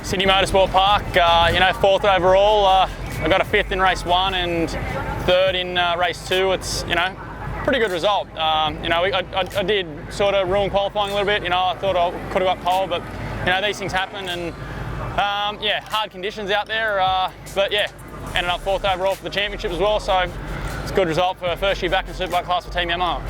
Sydney Motorsport Park, you know, 4th overall. I got a 5th in race 1 and 3rd in race 2. It's, you know, pretty good result. You know, I did sort of ruin qualifying a little bit. You know, I thought I could have got pole, but you know, these things happen, and yeah, hard conditions out there. But yeah, ended up 4th overall for the championship as well. So it's a good result for first year back in Superbike class for Team Yamaha.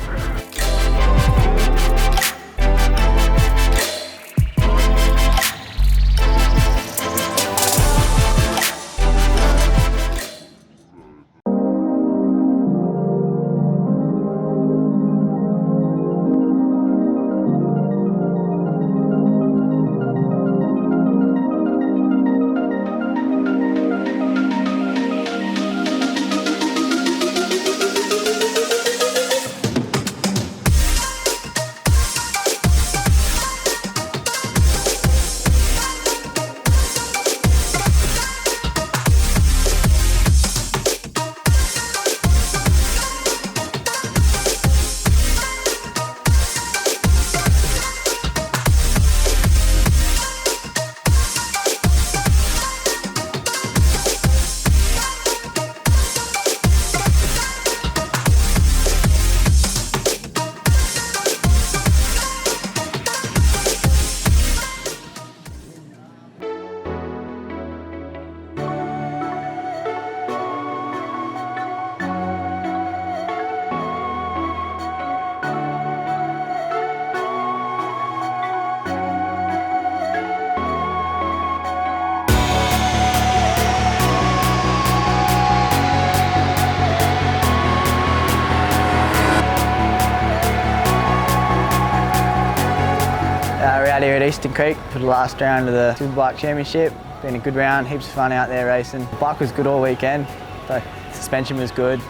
We're out here at Eastern Creek for the last round of the Superbike Championship. Been a good round, heaps of fun out there racing. The bike was good all weekend, the suspension was good,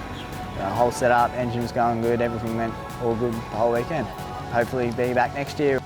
the whole setup, engine was going good, everything went all good the whole weekend. Hopefully be back next year.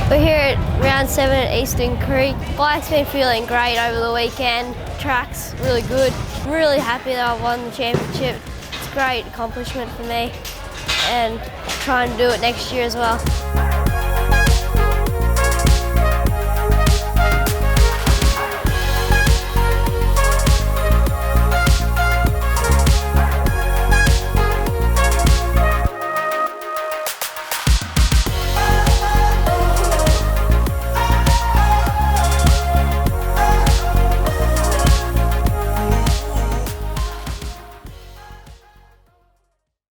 We're here at round 7 at Eastern Creek. Bike's been feeling great over the weekend. Track's really good. I'm really happy that I won the championship. It's a great accomplishment for me, and trying to do it next year as well.